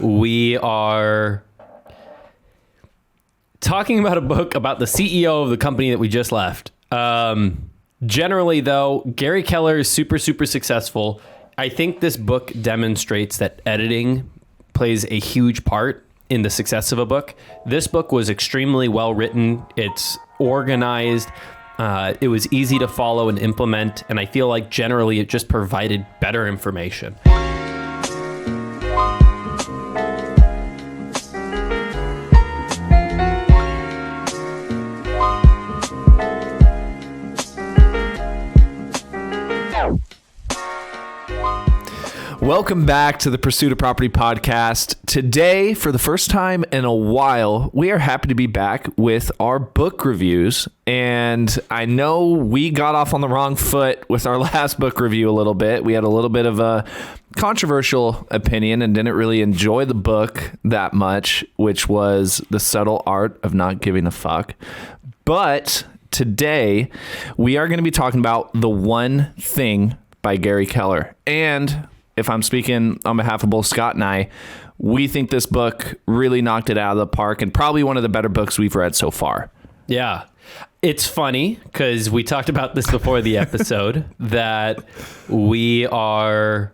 We are talking about a book about the CEO of the company that we just left. Generally, though, Gary Keller is super successful. I think this book demonstrates that editing plays a huge part in the success of a book. This book was extremely well written. It's organized. It was easy to follow and implement. And I feel like generally it just provided better information. Welcome back to the Pursuit of Property podcast. Today, for the first time in a while, we are happy to be back with our book reviews. And I know we got off on the wrong foot with our last book review a little bit. We had a little bit of a controversial opinion and didn't really enjoy the book that much, which was The Subtle Art of Not Giving a Fuck. But today, we are going to be talking about The One Thing by Gary Keller. And if I'm speaking on behalf of both Scott and I, we think this book really knocked it out of the park and probably one of the better books we've read so far. Yeah. It's funny because we talked about this before the episode that we are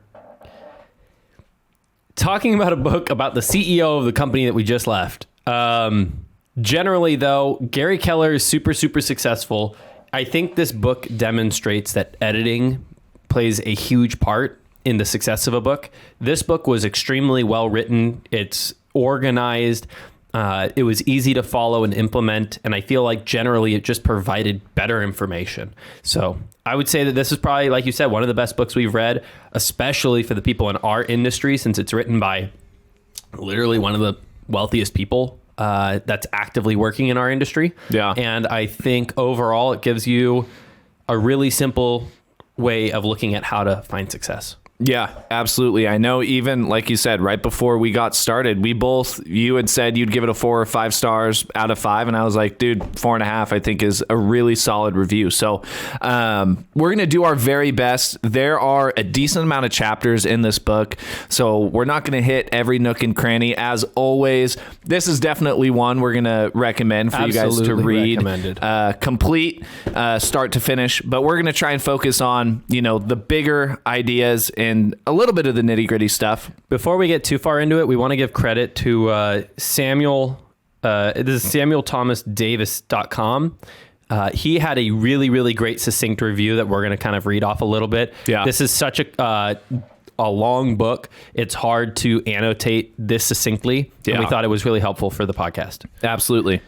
talking about a book about the CEO of the company that we just left. Generally, though, Gary Keller is super successful. I think this book demonstrates that editing plays a huge part in the success of a book. This book was extremely well written. It's organized. It was easy to follow and implement. And I feel like generally it just provided better information. So I would say that this is probably, like you said, one of the best books we've read, especially for the people in our industry, since it's written by literally one of the wealthiest people that's actively working in our industry. Yeah. And I think overall it gives you a really simple way of looking at how to find success. Yeah, absolutely. I know even like you said, right before we got started, you had said you'd give it a 4 or 5 stars out of 5. And I was like, dude, 4.5, I think is a really solid review. So we're going to do our very best. There are a decent amount of chapters in this book, so we're not going to hit every nook and cranny. As always, this is definitely one we're going to recommend for Absolutely you guys to read. Recommended. Complete, start to finish. But we're going to try and focus on, the bigger ideas and a little bit of the nitty gritty stuff. Before we get too far into it, we want to give credit to Samuel. This is SamuelThomasDavis.com. He had a really great succinct review that we're going to kind of read off a little bit. Yeah. This is such a long book. It's hard to annotate this succinctly. Yeah. And we thought it was really helpful for the podcast. Absolutely.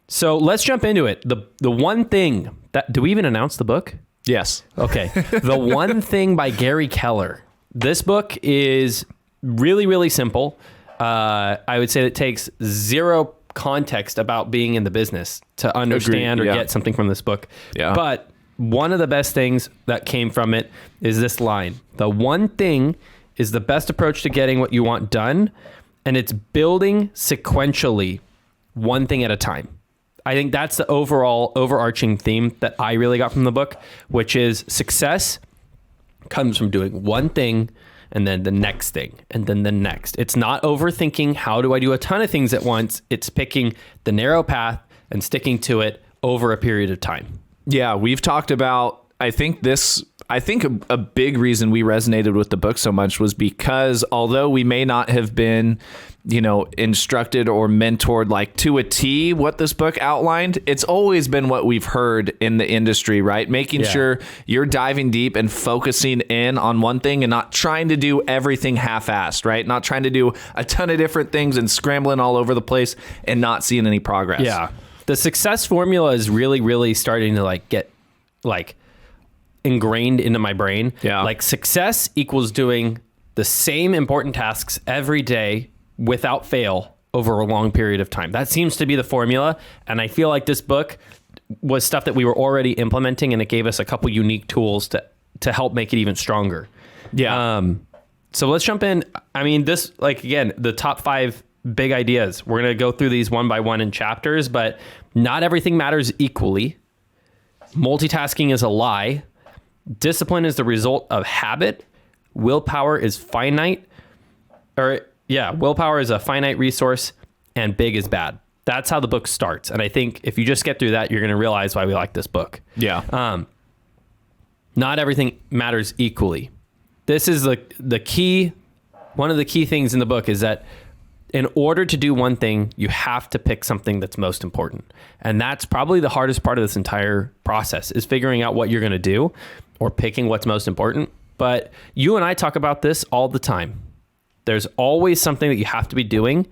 So let's jump into it. The one thing that, do we even announce the book? Yes. Okay. The One Thing by Gary Keller. This book is really simple. I would say it takes zero context about being in the business to understand or get something from this book. Yeah. But one of the best things that came from it is this line. The one thing is the best approach to getting what you want done, and it's building sequentially, one thing at a time. I think that's the overall overarching theme that I really got from the book, which is success comes from doing one thing and then the next thing and then the next. It's not overthinking, how do I do a ton of things at once? It's picking the narrow path and sticking to it over a period of time. Yeah, we've talked about, I think a big reason we resonated with the book so much was because although we may not have been, instructed or mentored like to a T what this book outlined, it's always been what we've heard in the industry, right? Making sure you're diving deep and focusing in on one thing and not trying to do everything half-assed, right? Not trying to do a ton of different things and scrambling all over the place and not seeing any progress. Yeah. The success formula is really starting to get ingrained into my brain. Yeah. Like success equals doing the same important tasks every day without fail over a long period of time. That seems to be the formula. And I feel like this book was stuff that we were already implementing, and it gave us a couple unique tools to help make it even stronger. Yeah. So let's jump in. I mean, this, again, the top 5 big ideas. We're going to go through these one by one in chapters, but not everything matters equally. Multitasking is a lie. Discipline is the result of habit. Willpower is finite. Yeah, willpower is a finite resource and big is bad. That's how the book starts. And I think if you just get through that, you're going to realize why we like this book. Yeah. Not everything matters equally. This is the key. One of the key things in the book is that in order to do one thing, you have to pick something that's most important. And that's probably the hardest part of this entire process, is figuring out what you're going to do or picking what's most important. But you and I talk about this all the time. There's always something that you have to be doing,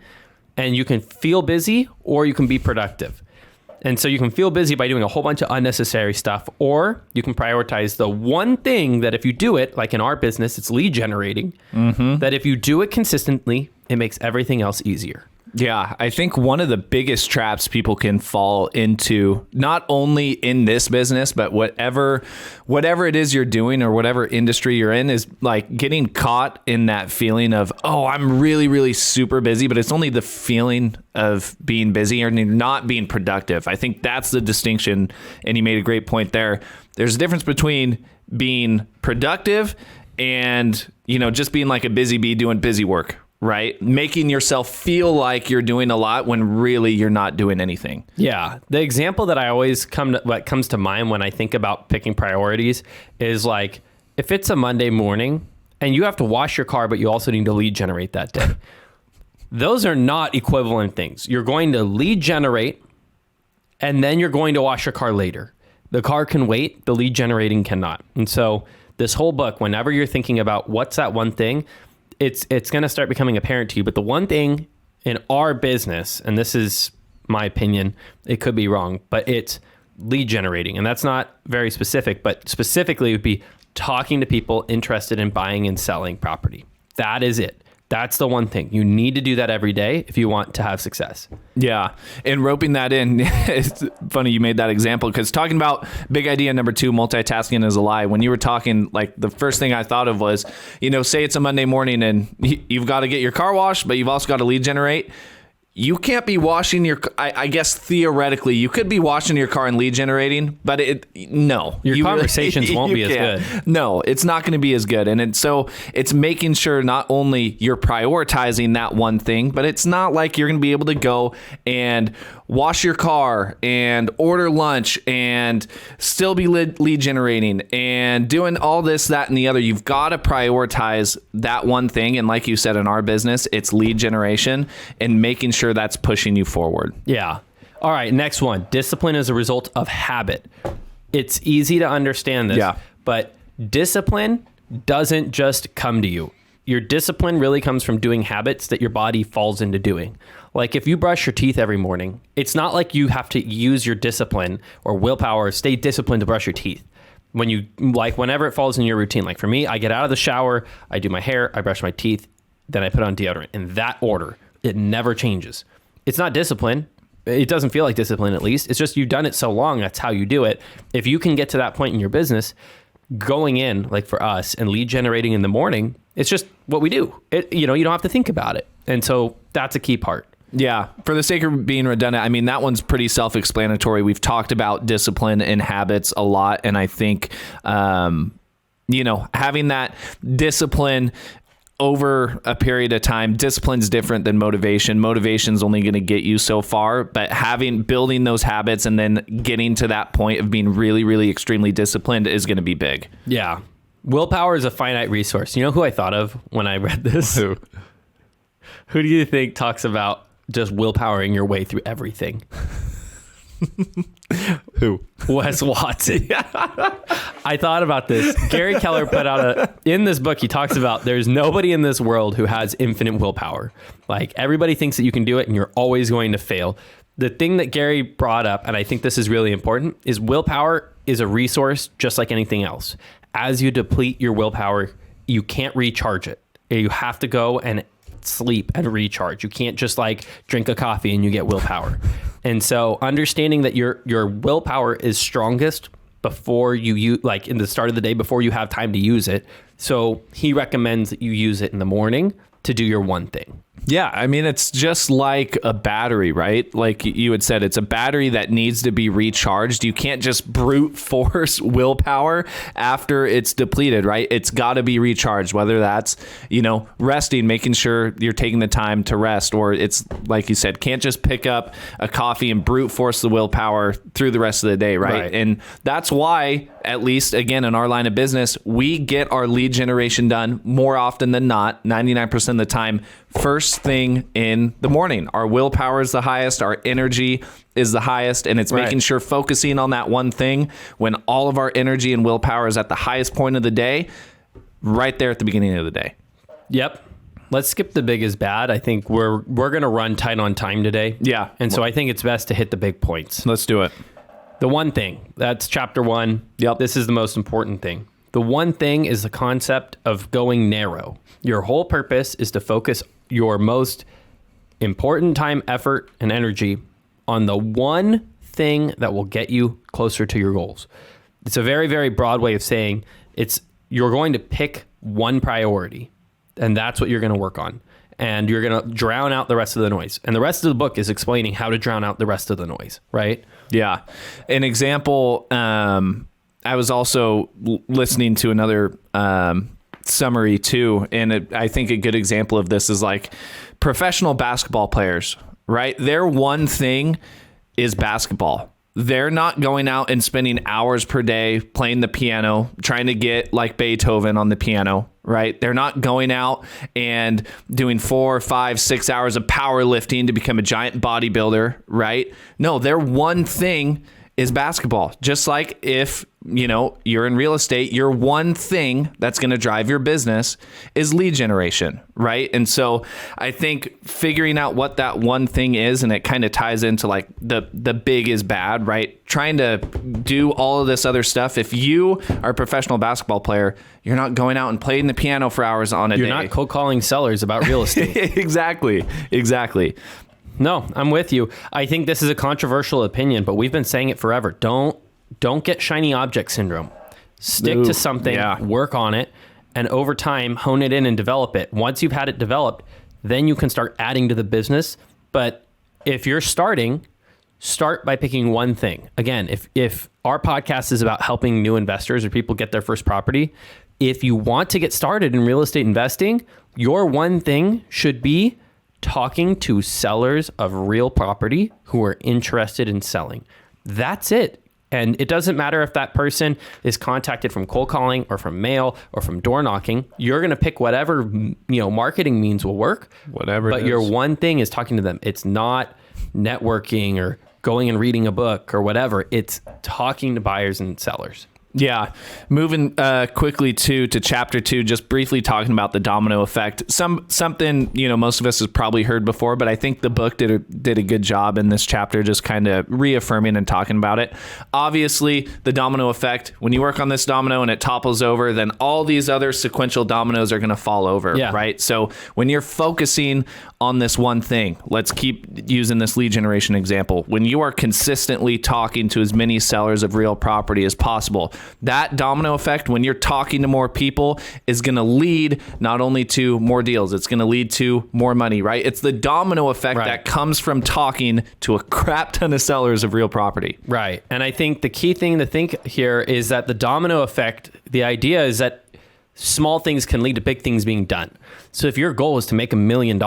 and you can feel busy or you can be productive. And so you can feel busy by doing a whole bunch of unnecessary stuff, or you can prioritize the one thing that if you do it, like in our business, it's lead generating, that if you do it consistently, it makes everything else easier. Yeah, I think one of the biggest traps people can fall into, not only in this business, but whatever it is you're doing or whatever industry you're in, is like getting caught in that feeling of, oh, I'm really, really super busy, but it's only the feeling of being busy or not being productive. I think that's the distinction. And you made a great point there. There's a difference between being productive and, just being like a busy bee doing busy work. Right? Making yourself feel like you're doing a lot when really you're not doing anything. Yeah. The example that I always what comes to mind when I think about picking priorities is like, if it's a Monday morning and you have to wash your car, but you also need to lead generate that day. Those are not equivalent things. You're going to lead generate and then you're going to wash your car later. The car can wait, the lead generating cannot. And so this whole book, whenever you're thinking about what's that one thing, it's going to start becoming apparent to you. But the one thing in our business, and this is my opinion, it could be wrong, but it's lead generating. And that's not very specific, but specifically it would be talking to people interested in buying and selling property. That is it. That's the one thing. You need to do that every day if you want to have success. Yeah. And roping that in, it's funny you made that example, because talking about big idea number 2, multitasking is a lie. When you were talking, like the first thing I thought of was, say it's a Monday morning and you've got to get your car washed, but you've also got to lead generate. You can't be washing your, I guess theoretically you could be washing your car and lead generating, but your conversations won't be as good. No, it's not going to be as good. And so it's making sure not only you're prioritizing that one thing, but it's not like you're going to be able to go and wash your car and order lunch and still be lead generating and doing all this, that, and the other. You've got to prioritize that one thing. And like you said, in our business, it's lead generation and making sure that's pushing you forward. Yeah. All right. Next one. Discipline is a result of habit. It's easy to understand this, but discipline doesn't just come to you. Your discipline really comes from doing habits that your body falls into doing. Like if you brush your teeth every morning, it's not like you have to use your discipline or willpower, stay disciplined to brush your teeth. Whenever it falls in your routine, like for me, I get out of the shower, I do my hair, I brush my teeth, then I put on deodorant in that order. It never changes. It's not discipline. It doesn't feel like discipline, at least. It's just you've done it so long, that's how you do it. If you can get to that point in your business, going in, like for us, and lead generating in the morning, it's just what we do. You don't have to think about it. And so that's a key part. Yeah. For the sake of being redundant, I mean, that one's pretty self-explanatory. We've talked about discipline and habits a lot. And I think, having that discipline over a period of time, discipline's different than motivation. Motivation's only going to get you so far, but building those habits and then getting to that point of being really, really extremely disciplined is going to be big. Yeah. Willpower is a finite resource. You know who I thought of when I read this? Who do you think talks about just willpowering your way through everything? Who? Wes Watson. I thought about this. Gary Keller put out in this book, he talks about there's nobody in this world who has infinite willpower. Like everybody thinks that you can do it and you're always going to fail. The thing that Gary brought up, and I think this is really important, is willpower is a resource just like anything else. As you deplete your willpower, you can't recharge it. You have to go and sleep and recharge. You can't just like drink a coffee and you get willpower. And so understanding that your willpower is strongest before you like in the start of the day, before you have time to use it. So he recommends that you use it in the morning to do your one thing. Yeah, I mean, it's just like a battery, right? Like you had said, it's a battery that needs to be recharged. You can't just brute force willpower after it's depleted, right? It's got to be recharged, whether that's, resting, making sure you're taking the time to rest, or it's, like you said, can't just pick up a coffee and brute force the willpower through the rest of the day, right? And that's why, at least, again, in our line of business, we get our lead generation done more often than not, 99% of the time, first thing in the morning. Our willpower is the highest, our energy is the highest, and it's making sure focusing on that one thing when all of our energy and willpower is at the highest point of the day, right there at the beginning of the day. Yep. Let's skip the big is bad. I think we're going to run tight on time today. Yeah. And so I think it's best to hit the big points. Let's do it. The one thing, that's chapter 1. Yep. This is the most important thing. The one thing is the concept of going narrow. Your whole purpose is to focus your most important time, effort, and energy on the one thing that will get you closer to your goals. It's a very, very broad way of saying you're going to pick one priority, and that's what you're going to work on. And you're going to drown out the rest of the noise. And the rest of the book is explaining how to drown out the rest of the noise, right? Yeah. An example, I was also listening to another summary too, and I think a good example of this is like professional basketball players, right? Their one thing is basketball. They're not going out and spending hours per day playing the piano, trying to get like Beethoven on the piano, right? They're not going out and doing 4, 5, 6 hours of powerlifting to become a giant bodybuilder, right? No, their one thing is basketball. Just like if, you're in real estate, your one thing that's going to drive your business is lead generation, right? And so I think figuring out what that one thing is, and it kind of ties into like the big is bad, right? Trying to do all of this other stuff. If you are a professional basketball player, you're not going out and playing the piano for hours on a day. You're not cold calling sellers about real estate. Exactly. No, I'm with you. I think this is a controversial opinion, but we've been saying it forever. Don't get shiny object syndrome. Stick to something, work on it, and over time, hone it in and develop it. Once you've had it developed, then you can start adding to the business. But if you're starting, start by picking one thing. Again, if our podcast is about helping new investors or people get their first property, if you want to get started in real estate investing, your one thing should be talking to sellers of real property who are interested in selling. That's it. And it doesn't matter if that person is contacted from cold calling or from mail or from door knocking. You're going to pick whatever, marketing means will work. Whatever. But your one thing is talking to them. It's not networking or going and reading a book or whatever. It's talking to buyers and sellers. Yeah. Moving quickly to chapter 2, just briefly talking about the domino effect. Something, most of us has probably heard before, but I think the book did a good job in this chapter, just kind of reaffirming and talking about it. Obviously, the domino effect, when you work on this domino and it topples over, then all these other sequential dominoes are going to fall over, right? So when you're focusing on this one thing, let's keep using this lead generation example. When you are consistently talking to as many sellers of real property as possible, that domino effect, when you're talking to more people, is going to lead not only to more deals, it's going to lead to more money, right? It's the domino effect that comes from talking to a crap ton of sellers of real property. Right. And I think the key thing to think here is that the domino effect, the idea is that small things can lead to big things being done. So if your goal is to make $1 million,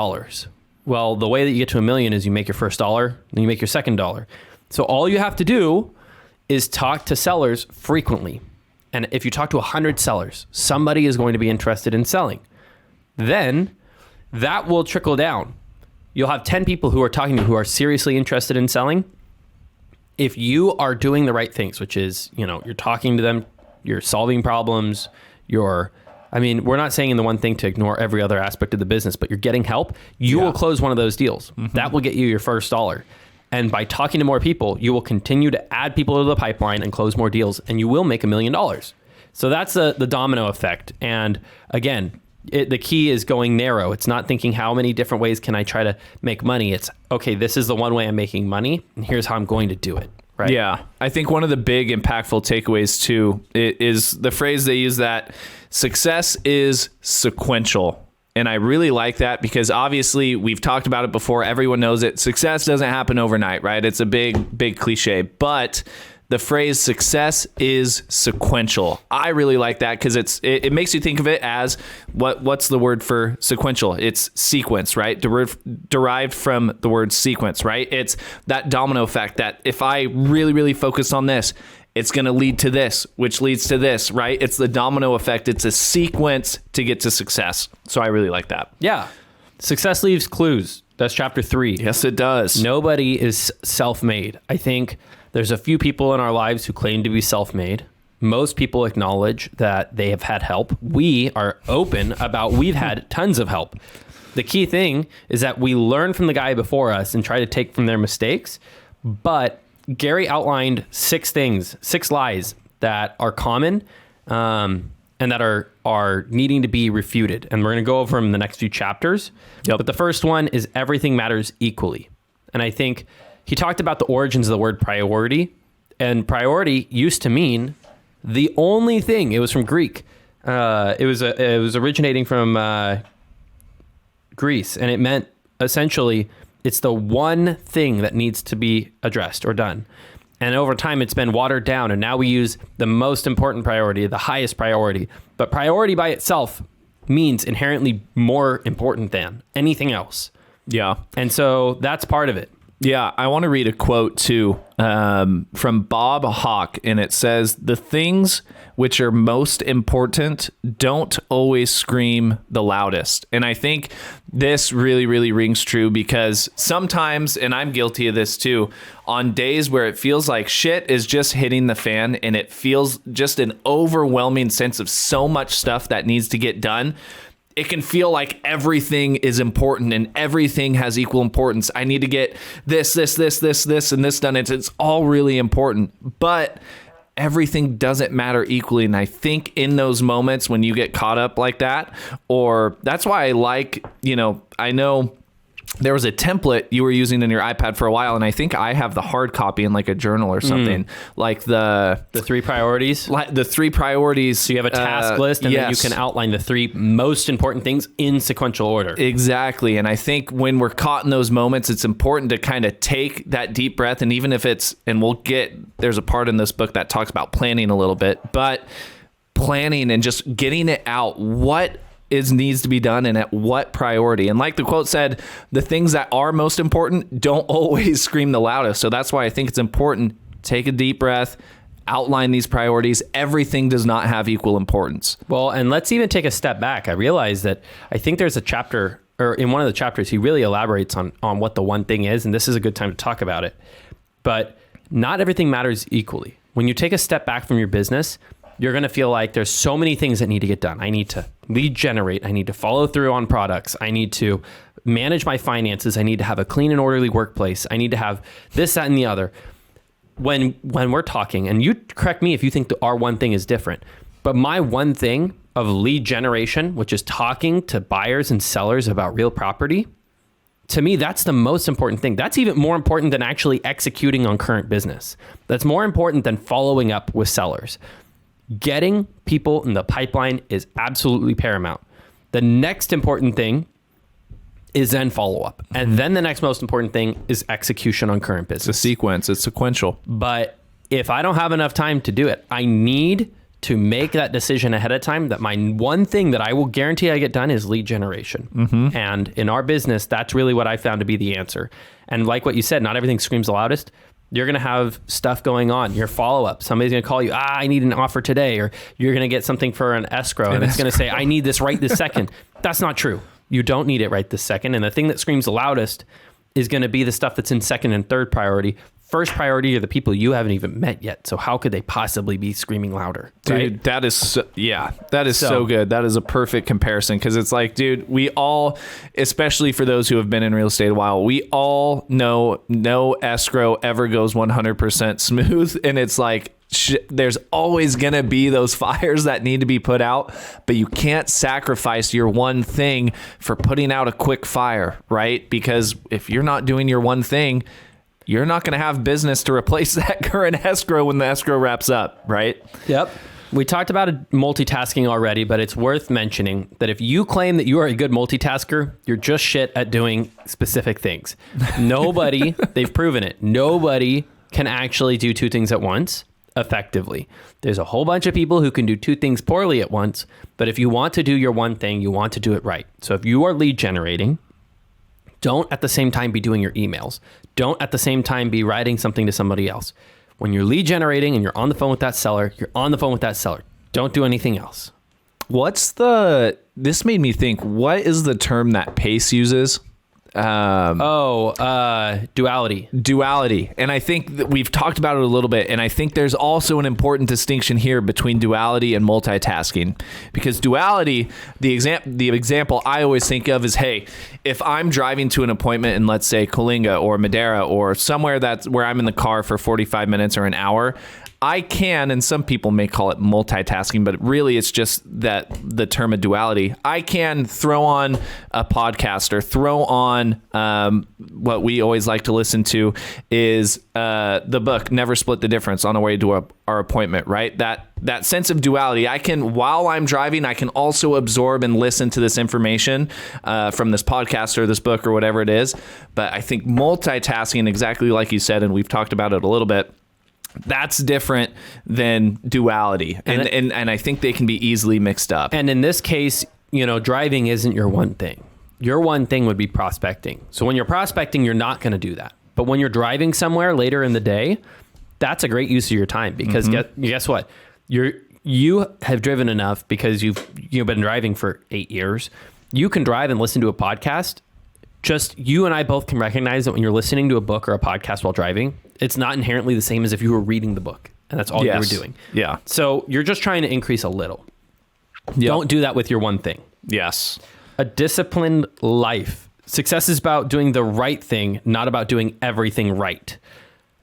well, the way that you get to $1 million is you make your first dollar, then you make your second dollar. So all you have to do is talk to sellers frequently. And if you talk to 100 sellers, somebody is going to be interested in selling. Then that will trickle down. You'll have 10 people who are talking to you who are seriously interested in selling. If you are doing the right things, which is, you're talking to them, you're solving problems, we're not saying in the one thing to ignore every other aspect of the business, but you're getting help, you will close one of those deals. Mm-hmm. That will get you your first dollar. And by talking to more people, you will continue to add people to the pipeline and close more deals, and you will make $1 million. So that's the domino effect. And again, the key is going narrow. It's not thinking how many different ways can I try to make money. It's, okay, this is the one way I'm making money, and here's how I'm going to do it. Right? Yeah. I think one of the big impactful takeaways too is the phrase they use that success is sequential. And I really like that because obviously we've talked about it before. Everyone knows it. Success doesn't happen overnight, right? It's a big cliche, but the phrase success is sequential. I really like that because it makes you think of it as what's the word for sequential? It's sequence, right? Derived from the word sequence, right? It's that domino effect that if I really focus on this, it's going to lead to this, which leads to this, right? It's the domino effect. It's a sequence to get to success. So I really like that. Yeah. Success leaves clues. That's chapter 3. Yes, it does. Nobody is self-made. I think there's a few people in our lives who claim to be self-made. Most people acknowledge that they have had help. We are open about we've had tons of help. The key thing is that we learn from the guy before us and try to take from their mistakes. But Gary outlined 6 lies that are common and that are needing to be refuted. And we're going to go over them in the next few chapters. Yep. But the first one is everything matters equally. And I think he talked about the origins of the word priority. And priority used to mean the only thing. It was from Greek. It was originating from Greece. And it meant essentially it's the one thing that needs to be addressed or done. And over time, it's been watered down. And now we use the most important priority, the highest priority. But priority by itself means inherently more important than anything else. Yeah. And so that's part of it. Yeah, I want to read a quote too from Bob Hawke, and it says, "The things which are most important don't always scream the loudest." And I think this really rings true because sometimes, and I'm guilty of this too, on days where it feels like shit is just hitting the fan and it feels just an overwhelming sense of so much stuff that needs to get done, it can feel like everything is important and everything has equal importance. I need to get this, and this done. It's all really important, but everything doesn't matter equally. And I think in those moments when you get caught up like that, or that's why I like, I know there was a template you were using in your iPad for a while, and I think I have the hard copy in like a journal or something, like the 3 priorities. The 3 priorities. So you have a task list, and then you can outline the 3 most important things in sequential order. Exactly. And I think when we're caught in those moments, it's important to kind of take that deep breath. And even if there's a part in this book that talks about planning a little bit, but planning and just getting it out, what needs to be done and at what priority. And like the quote said, the things that are most important don't always scream the loudest. So that's why I think it's important. Take a deep breath, outline these priorities. Everything does not have equal importance. Well, and let's even take a step back. I realize that I think there's a chapter, or in one of the chapters, he really elaborates on what the one thing is. And this is a good time to talk about it. But not everything matters equally. When you take a step back from your business, you're going to feel like there's so many things that need to get done. I need to lead generate. I need to follow through on products. I need to manage my finances. I need to have a clean and orderly workplace. I need to have this, that, and the other. When we're talking, and you correct me if you think our one thing is different, but my one thing of lead generation, which is talking to buyers and sellers about real property, to me, that's the most important thing. That's even more important than actually executing on current business. That's more important than following up with sellers. Getting people in the pipeline is absolutely paramount. The next important thing is then follow up. And then the next most important thing is execution on current business. It's a sequence. It's sequential. But if I don't have enough time to do it, I need to make that decision ahead of time that my one thing that I will guarantee I get done is lead generation. Mm-hmm. And in our business, that's really what I found to be the answer. And like what you said, not everything screams the loudest. You're going to have stuff going on, your follow-up. Somebody's going to call you, I need an offer today, or you're going to get something for an escrow, and it's going to say, I need this right this second. That's not true. You don't need it right this second. And the thing that screams the loudest is going to be the stuff that's in second and third priority. First priority are the people you haven't even met yet. So how could they possibly be screaming louder? Dude, right? That is so good. That is a perfect comparison, because it's like, dude, we all, especially for those who have been in real estate a while, we all know no escrow ever goes 100% smooth. And it's like, there's always going to be those fires that need to be put out, but you can't sacrifice your one thing for putting out a quick fire, right? Because if you're not doing your one thing, you're not going to have business to replace that current escrow when the escrow wraps up, right? Yep. We talked about multitasking already, but it's worth mentioning that if you claim that you are a good multitasker, you're just shit at doing specific things. Nobody, they've proven it, nobody can actually do two things at once effectively. There's a whole bunch of people who can do two things poorly at once, but if you want to do your one thing, you want to do it right. So if you are lead generating, don't at the same time be doing your emails. Don't at the same time be writing something to somebody else. When you're lead generating and you're on the phone with that seller, you're on the phone with that seller. Don't do anything else. This made me think, what is the term that Pace uses? Duality. Duality. And I think that we've talked about it a little bit. And I think there's also an important distinction here between duality and multitasking, because duality, the example I always think of is, hey, if I'm driving to an appointment in, let's say, Coalinga or Madera or somewhere that's where I'm in the car for 45 minutes or an hour, I can, and some people may call it multitasking, but really it's just that the term of duality. I can throw on a podcast or throw on what we always like to listen to is the book Never Split the Difference on the way to our appointment, right? That sense of duality. I can, while I'm driving, I can also absorb and listen to this information from this podcast or this book or whatever it is. But I think multitasking, exactly like you said, and we've talked about it a little bit, that's different than duality. And I think they can be easily mixed up. And in this case, driving isn't your one thing. Your one thing would be prospecting. So when you're prospecting, you're not going to do that. But when you're driving somewhere later in the day, that's a great use of your time, because guess what? You have driven enough because you've been driving for 8 years. You can drive and listen to a podcast. Just you and I both can recognize that when you're listening to a book or a podcast while driving, it's not inherently the same as if you were reading the book and that's all you were doing. Yeah. So you're just trying to increase a little. Yep. Don't do that with your one thing. Yes. A disciplined life. Success is about doing the right thing, not about doing everything right.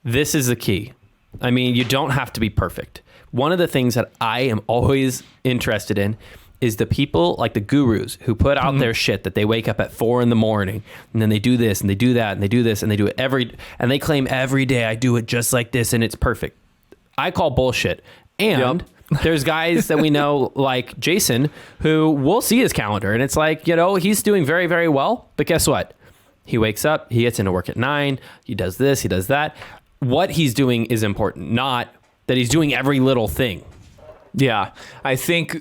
This is the key. I mean, you don't have to be perfect. One of the things that I am always interested in is the people like the gurus who put out their shit that they wake up at 4 a.m. and then they do this and they do that and they do this and they do it and they claim every day I do it just like this and it's perfect. I call bullshit. And there's guys that we know like Jason who we'll see his calendar and it's like, he's doing very, very well. But guess what? He wakes up, he gets into work at 9, he does this, he does that. What he's doing is important, not that he's doing every little thing. Yeah, I think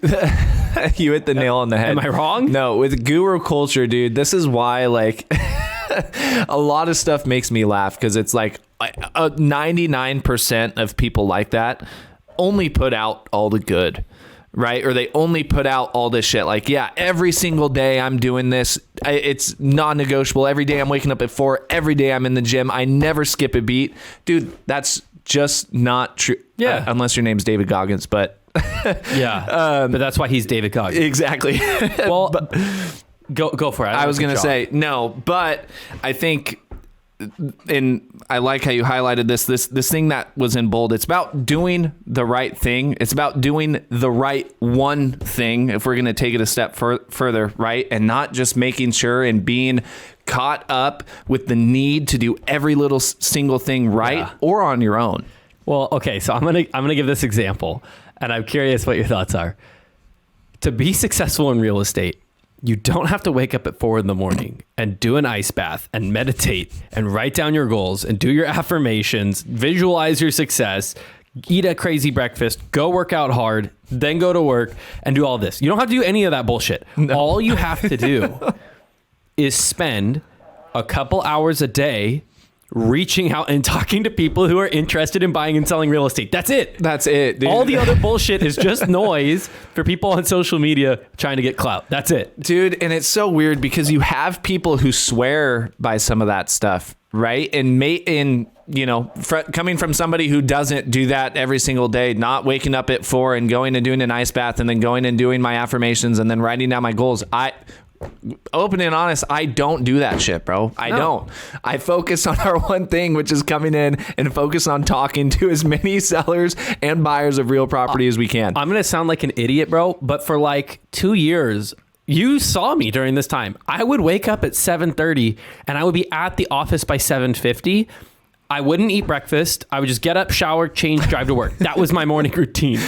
you hit the nail on the head. Am I wrong? No, with guru culture, dude, this is why a lot of stuff makes me laugh, because it's like 99% of people like that only put out all the good, right? Or they only put out all this shit. Like, yeah, every single day I'm doing this. It's non-negotiable. Every day I'm waking up at 4. Every day I'm in the gym. I never skip a beat. Dude, that's just not true. Yeah. Unless your name's David Goggins, but... but that's why he's David Goggins. Exactly. Well, go for it. I was going to say no, but I think, and I like how you highlighted this thing that was in bold. It's about doing the right thing. It's about doing the right one thing. If we're going to take it a step further, right, and not just making sure and being caught up with the need to do every little single thing right or on your own. Well, okay, so I'm gonna give this example. And I'm curious what your thoughts are. To be successful in real estate, you don't have to wake up at 4 a.m. and do an ice bath and meditate and write down your goals and do your affirmations, visualize your success, eat a crazy breakfast, go work out hard, then go to work and do all this. You don't have to do any of that bullshit. No. All you have to do is spend a couple hours a day reaching out and talking to people who are interested in buying and selling real estate. That's it. That's it, dude. All the other bullshit is just noise for people on social media trying to get clout. That's it. Dude, and it's so weird because you have people who swear by some of that stuff, right? And coming from somebody who doesn't do that every single day, not waking up at 4 and going and doing an ice bath and then going and doing my affirmations and then writing down my goals. Open and honest, I don't do that shit, bro. I don't. I focus on our one thing, which is coming in and focus on talking to as many sellers and buyers of real property as we can. I'm going to sound like an idiot, bro, but for like 2 years, you saw me during this time. I would wake up at 7:30 and I would be at the office by 7:50. I wouldn't eat breakfast. I would just get up, shower, change, drive to work. That was my morning routine.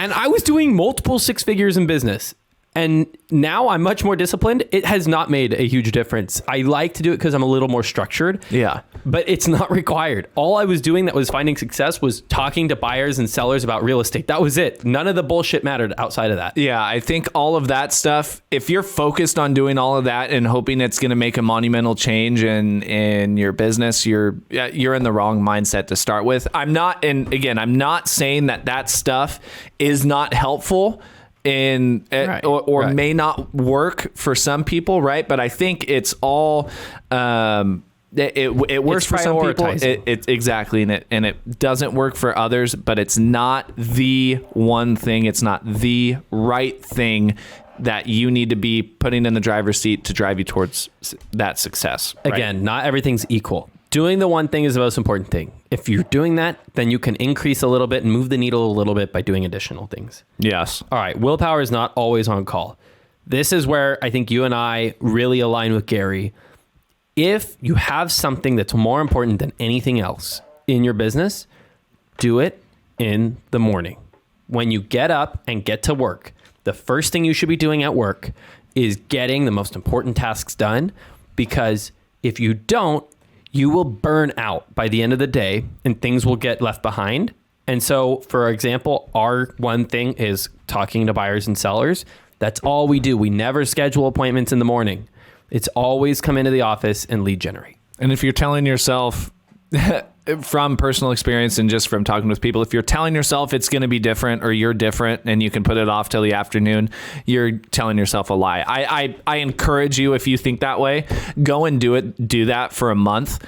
And I was doing multiple six figures in business. And now I'm much more disciplined. It has not made a huge difference. I like to do it because I'm a little more structured. Yeah. But it's not required. All I was doing that was finding success was talking to buyers and sellers about real estate. That was it. None of the bullshit mattered outside of that. Yeah, I think all of that stuff, if you're focused on doing all of that and hoping it's going to make a monumental change in your business, you're in the wrong mindset to start with. I'm not saying that stuff is not helpful or may not work for some people, right? But I think it's all it works for some people. It exactly, and it doesn't work for others. But it's not the one thing. It's not the right thing that you need to be putting in the driver's seat to drive you towards that success. Right? Again, not everything's equal. Doing the one thing is the most important thing. If you're doing that, then you can increase a little bit and move the needle a little bit by doing additional things. Yes. All right. Willpower is not always on call. This is where I think you and I really align with Gary. If you have something that's more important than anything else in your business, do it in the morning. When you get up and get to work, the first thing you should be doing at work is getting the most important tasks done, because if you don't, you will burn out by the end of the day and things will get left behind. And so, for example, our one thing is talking to buyers and sellers. That's all we do. We never schedule appointments in the morning. It's always come into the office and lead generate. And if you're telling yourself from personal experience and just from talking with people, if you're telling yourself it's going to be different or you're different and you can put it off till the afternoon, you're telling yourself a lie. I encourage you, if you think that way, go and do that for a month.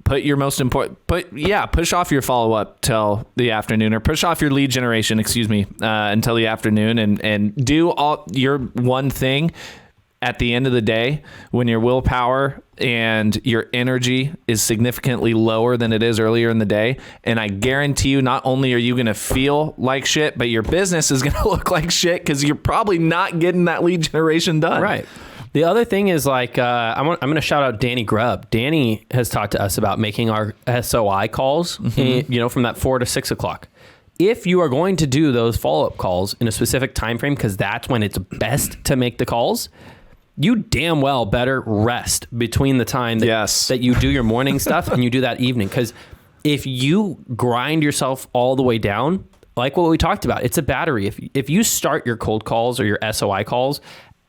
Put your most important, push off your follow-up till the afternoon, or push off your lead generation, until the afternoon, and do all your one thing at the end of the day when your willpower and your energy is significantly lower than it is earlier in the day. And I guarantee you, not only are you going to feel like shit, but your business is going to look like shit because you're probably not getting that lead generation done. Right. The other thing is I'm going to shout out Danny Grubb. Danny has talked to us about making our SOI calls, from that 4 to 6 o'clock. If you are going to do those follow-up calls in a specific time frame, because that's when it's best to make the calls, you damn well better rest between the time that you do your morning stuff and you do that evening. Because if you grind yourself all the way down, like what we talked about, it's a battery. If you start your cold calls or your SOI calls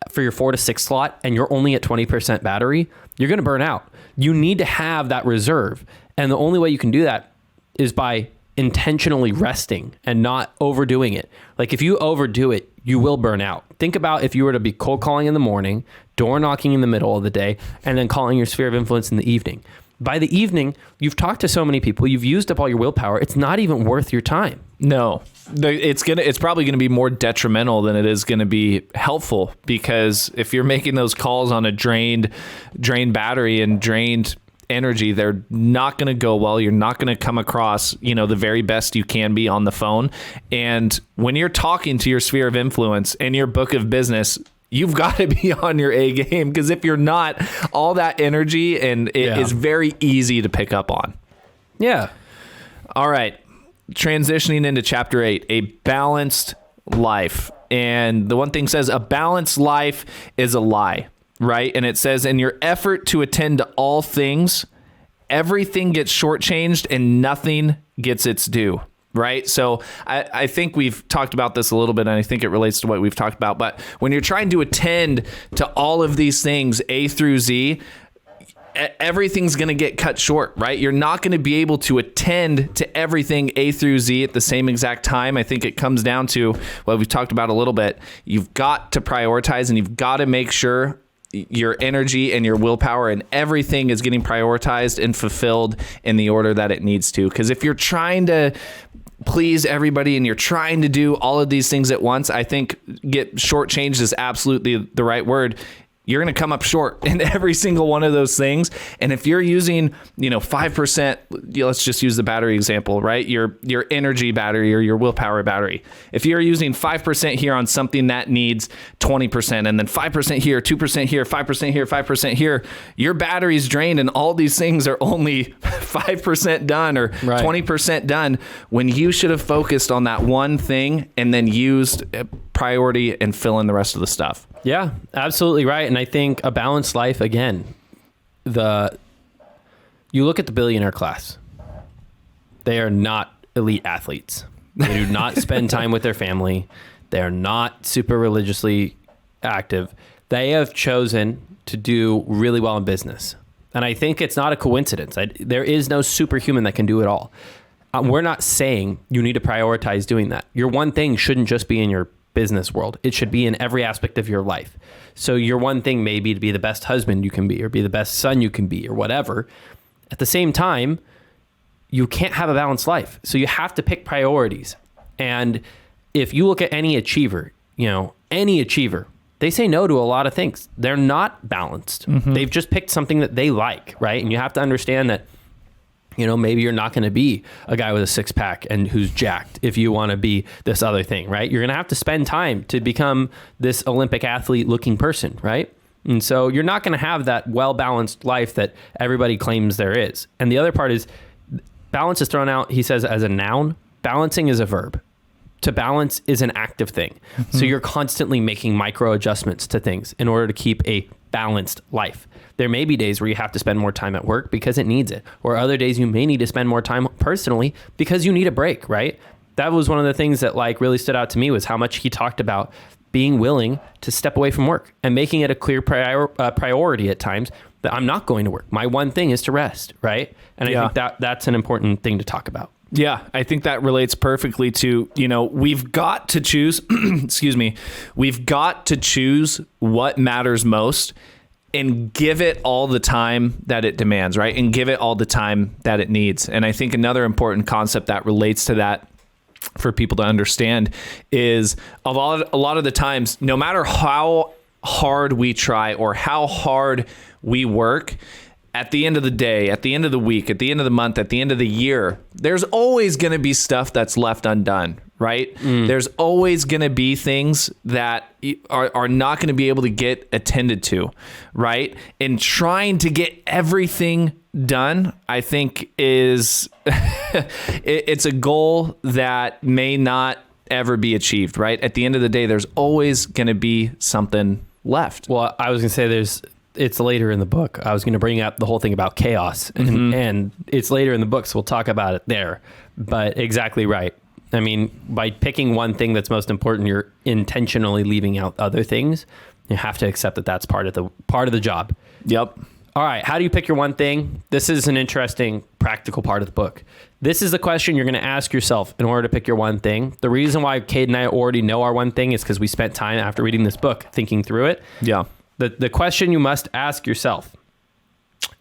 for your 4 to 6 slot and you're only at 20% battery, you're going to burn out. You need to have that reserve. And the only way you can do that is by intentionally resting and not overdoing it. Like if you overdo it, you will burn out. Think about if you were to be cold calling in the morning, door knocking in the middle of the day, and then calling your sphere of influence in the evening. By the evening, you've talked to so many people, you've used up all your willpower. It's not even worth your time. No, it's probably going to be more detrimental than it is going to be helpful, because if you're making those calls on a drained battery and drained energy, they're not going to go well. You're not going to come across, the very best you can be on the phone. And when you're talking to your sphere of influence and your book of business, you've got to be on your A game, because if you're not, all that energy and it is very easy to pick up on. Yeah. All right. Transitioning into chapter 8, a balanced life. And the one thing says a balanced life is a lie. Right. And it says, in your effort to attend to all things, everything gets shortchanged and nothing gets its due. Right. So I think we've talked about this a little bit, and I think it relates to what we've talked about. But when you're trying to attend to all of these things, A through Z, everything's going to get cut short, right? You're not going to be able to attend to everything A through Z at the same exact time. I think it comes down to what we've talked about a little bit. You've got to prioritize, and you've got to make sure your energy and your willpower and everything is getting prioritized and fulfilled in the order that it needs to. Because if you're trying to please everybody and you're trying to do all of these things at once, I think get shortchanged is absolutely the right word. you're going to come up short in every single one of those things. And if you're using, 5%, let's just use the battery example, right? Your energy battery or your willpower battery. If you're using 5% here on something that needs 20%, and then 5% here, 2% here, 5% here, 5% here, your battery's drained and all these things are only 5% done or 20% done, when you should have focused on that one thing and then used priority and fill in the rest of the stuff. Yeah, absolutely right. And I think a balanced life, again, you look at the billionaire class, they are not elite athletes. They do not spend time with their family. They are not super religiously active. They have chosen to do really well in business. And I think it's not a coincidence. There is no superhuman that can do it all. We're not saying you need to prioritize doing that. Your one thing shouldn't just be in your business world. It should be in every aspect of your life. So your one thing may be to be the best husband you can be, or be the best son you can be, or whatever. At the same time, you can't have a balanced life. So you have to pick priorities. And if you look at any achiever, they say no to a lot of things. They're not balanced. Mm-hmm. They've just picked something that they like, right? And you have to understand that maybe you're not going to be a guy with a six pack and who's jacked if you want to be this other thing, right? You're going to have to spend time to become this Olympic athlete looking person, right? And so you're not going to have that well-balanced life that everybody claims there is. And the other part is balance is thrown out, he says, as a noun. Balancing is a verb. To balance is an active thing. Mm-hmm. So you're constantly making micro adjustments to things in order to keep a balanced life. There may be days where you have to spend more time at work because it needs it, or other days you may need to spend more time personally because you need a break, right? That was one of the things that really stood out to me, was how much he talked about being willing to step away from work and making it a clear priority at times that I'm not going to work. My one thing is to rest, right? And I think that's an important thing to talk about. Yeah, I think that relates perfectly to, we've got to choose, we've got to choose what matters most and give it all the time that it demands, right? And give it all the time that it needs. And I think another important concept that relates to that for people to understand is a lot of the times, no matter how hard we try or how hard we work, at the end of the day, at the end of the week, at the end of the month, at the end of the year, there's always going to be stuff that's left undone, right? There's always going to be things that are not going to be able to get attended to, right? And trying to get everything done, I think, is it's a goal that may not ever be achieved, right? At the end of the day, there's always going to be something left. Well, I was going to say it's later in the book. I was going to bring up the whole thing about chaos, and it's later in the book, so we'll talk about it there. But exactly right. I mean, by picking one thing that's most important, you're intentionally leaving out other things. You have to accept that that's part of the job. Yep. All right. How do you pick your one thing? This is an interesting practical part of the book. This is the question you're going to ask yourself in order to pick your one thing. The reason why Cade and I already know our one thing is because we spent time after reading this book thinking through it. Yeah. The question you must ask yourself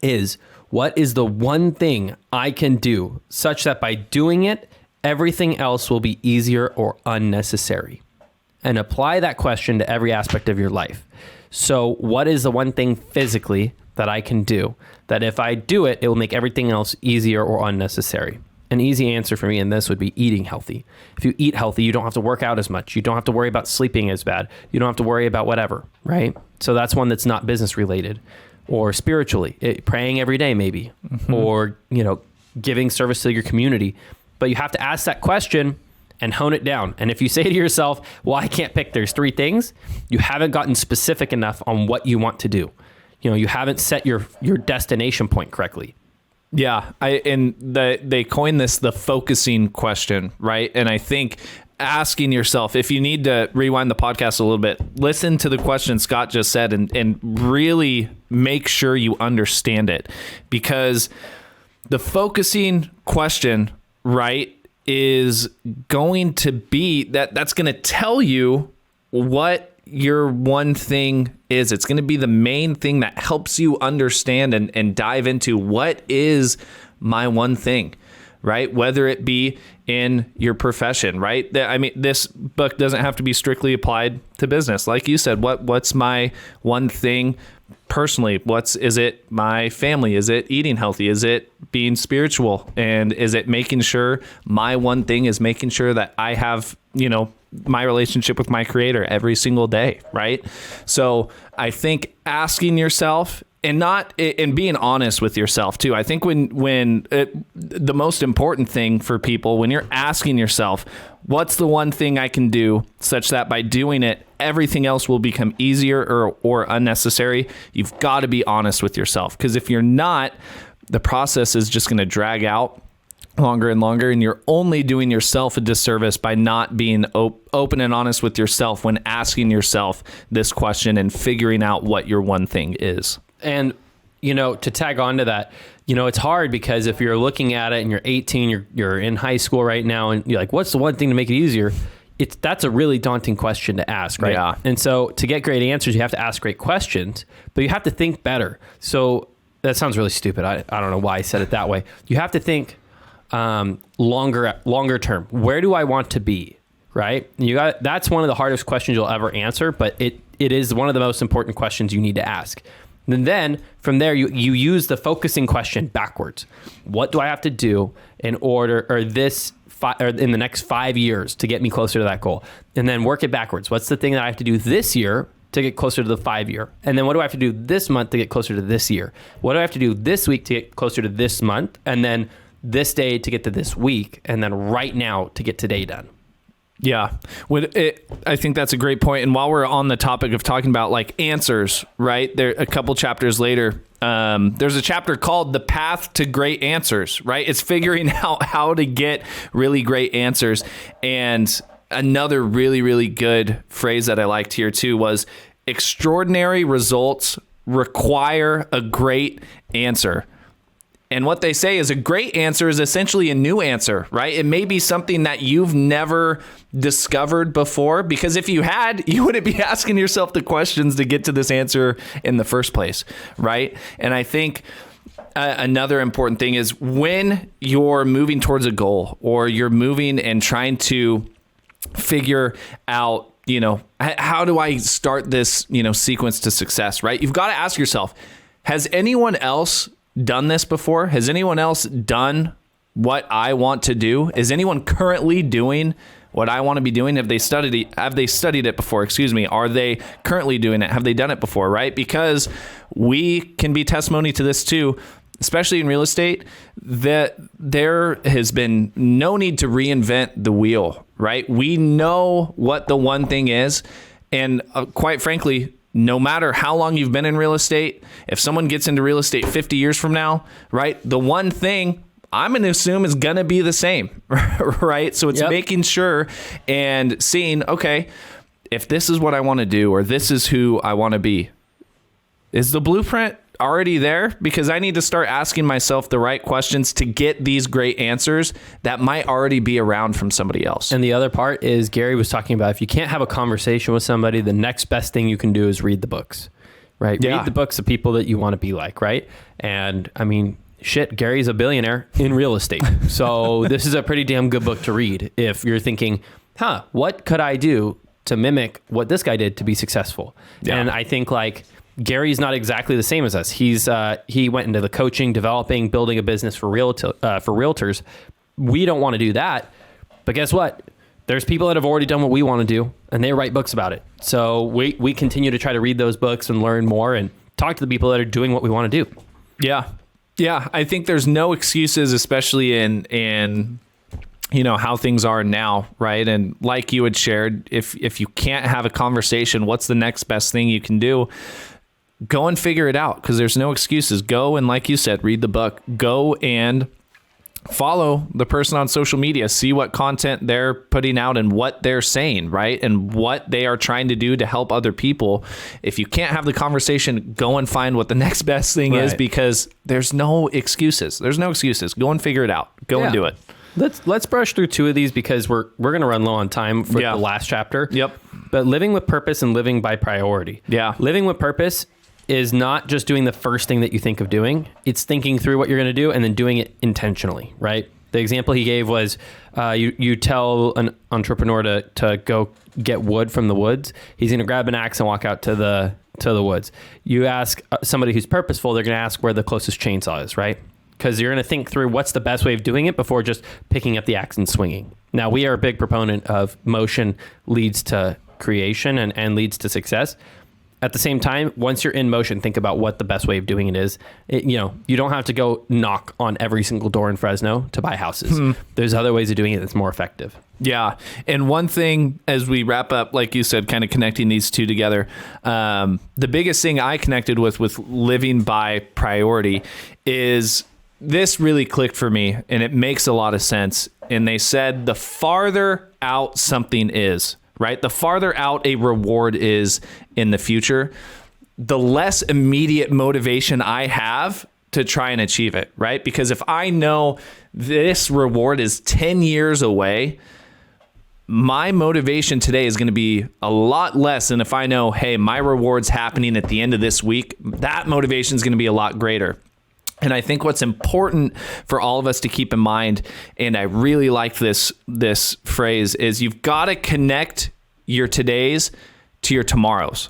is, what is the one thing I can do such that by doing it, everything else will be easier or unnecessary? And apply that question to every aspect of your life. So what is the one thing physically that I can do that if I do it, it will make everything else easier or unnecessary? An easy answer for me in this would be eating healthy. If you eat healthy, you don't have to work out as much. You don't have to worry about sleeping as bad. You don't have to worry about whatever, right? So that's one that's not business related. Or spiritually, praying every day maybe, or giving service to your community. But you have to ask that question and hone it down. And if you say to yourself, well, I can't pick, there's three things, you haven't gotten specific enough on what you want to do. You haven't set your destination point correctly. Yeah, they coined this the focusing question, right? And I think asking yourself, if you need to rewind the podcast a little bit, listen to the question Scott just said and really make sure you understand it, because the focusing question, right, is going to be that's going to tell you what your one thing is. It's going to be the main thing that helps you understand and dive into what is my one thing, right? Whether it be in your profession, right? I mean, this book doesn't have to be strictly applied to business. Like you said, what's my one thing personally? Is it my family? Is it eating healthy? Is it being spiritual? And is it making sure my one thing is making sure that I have, my relationship with my creator every single day, right? So I think asking yourself and being honest with yourself too. I think the most important thing for people, when you're asking yourself, what's the one thing I can do such that by doing it, everything else will become easier or unnecessary, you've got to be honest with yourself. Because if you're not, the process is just going to drag out longer and longer, and you're only doing yourself a disservice by not being open and honest with yourself when asking yourself this question and figuring out what your one thing is. And, to tag on to that, it's hard because if you're looking at it and you're 18, you're in high school right now, and you're like, what's the one thing to make it easier? That's a really daunting question to ask, right? Yeah. And so to get great answers, you have to ask great questions, but you have to think better. So that sounds really stupid. I don't know why I said it that way. You have to think longer term. Where do I want to be? Right? That's one of the hardest questions you'll ever answer, but it is one of the most important questions you need to ask. And then from there, you use the focusing question backwards. What do I have to do in order, or in the next 5 years to get me closer to that goal? And then work it backwards. What's the thing that I have to do this year to get closer to the 5 year? And then what do I have to do this month to get closer to this year? What do I have to do this week to get closer to this month? And then this day to get to this week? And then right now to get today done. Yeah. I think that's a great point. And while we're on the topic of talking about like answers, right? There, a couple chapters later, there's a chapter called The Path to Great Answers, right? It's figuring out how to get really great answers. And another really, really good phrase that I liked here too was extraordinary results require a great answer. And what they say is a great answer is essentially a new answer, right? It may be something that you've never discovered before, because if you had, you wouldn't be asking yourself the questions to get to this answer in the first place, right? And I think another important thing is when you're moving towards a goal or you're moving and trying to figure out, how do I start this, sequence to success, right? You've got to ask yourself, has anyone else done this before? Has anyone else done what I want to do? Is anyone currently doing what I want to be doing? Have they studied it before? Are they currently doing it? Have they done it before? Right? Because we can be testimony to this too, especially in real estate, that there has been no need to reinvent the wheel, right? We know what the one thing is. And quite frankly, no matter how long you've been in real estate, if someone gets into real estate 50 years from now, right, the one thing I'm going to assume is going to be the same, right? So it's making sure and seeing, okay, if this is what I want to do, or this is who I want to be, is the blueprint already there? Because I need to start asking myself the right questions to get these great answers that might already be around from somebody else. And the other part is Gary was talking about, if you can't have a conversation with somebody, the next best thing you can do is read the books, right? Yeah. Read the books of people that you want to be like, right? And I mean, shit, Gary's a billionaire in real estate. So this is a pretty damn good book to read if you're thinking, what could I do to mimic what this guy did to be successful? Yeah. And I think like Gary's not exactly the same as us. He went into the coaching, developing, building a business for realtors. We don't want to do that, but guess what? There's people that have already done what we want to do, and they write books about it. So we continue to try to read those books and learn more and talk to the people that are doing what we want to do. Yeah. Yeah. I think there's no excuses, especially in how things are now, right? And like you had shared, if you can't have a conversation, what's the next best thing you can do? Go and figure it out, because there's no excuses. Go and, like you said, read the book. Go and follow the person on social media. See what content they're putting out and what they're saying, right? And what they are trying to do to help other people. If you can't have the conversation, go and find what the next best thing is, because there's no excuses. There's no excuses. Go and figure it out. Go and do it. Let's brush through two of these, because we're going to run low on time for the last chapter. Yep. But living with purpose and living by priority. Yeah. Living with purpose is not just doing the first thing that you think of doing. It's thinking through what you're going to do and then doing it intentionally, right? The example he gave was you tell an entrepreneur to go get wood from the woods. He's going to grab an axe and walk out to the woods. You ask somebody who's purposeful, they're going to ask where the closest chainsaw is, right? Because you're going to think through what's the best way of doing it before just picking up the axe and swinging. Now, we are a big proponent of motion leads to creation and leads to success. At the same time, once you're in motion, think about what the best way of doing it is. You don't have to go knock on every single door in Fresno to buy houses. There's other ways of doing it that's more effective. Yeah. And one thing as we wrap up, like you said, kind of connecting these two together, the biggest thing I connected with living by priority is this really clicked for me, and it makes a lot of sense. And they said the farther out something is, right? The farther out a reward is in the future, the less immediate motivation I have to try and achieve it, right? Because if I know this reward is 10 years away, my motivation today is going to be a lot less than if I know, hey, my reward's happening at the end of this week. That motivation is going to be a lot greater. And I think what's important for all of us to keep in mind, and I really like this phrase, is you've got to connect your todays to your tomorrows,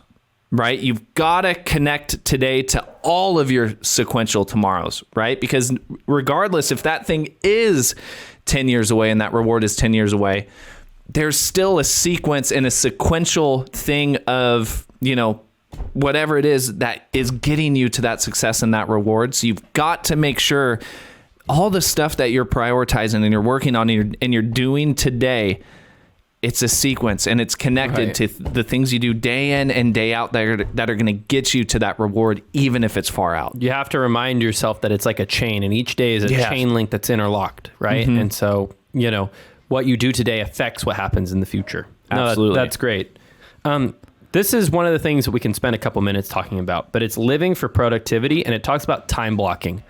right? You've got to connect today to all of your sequential tomorrows, right? Because regardless if that thing is 10 years away and that reward is 10 years away, there's still a sequence and a sequential thing of, whatever it is that is getting you to that success and that reward. So you've got to make sure all the stuff that you're prioritizing and you're working on and you're doing today, it's a sequence and it's connected to the things you do day in and day out that are going to get you to that reward, even if it's far out. You have to remind yourself that it's like a chain, and each day is a chain link that's interlocked, right? And so, what you do today affects what happens in the future. Absolutely. No, that's great. This is one of the things that we can spend a couple minutes talking about, but it's living for productivity, and it talks about time blocking.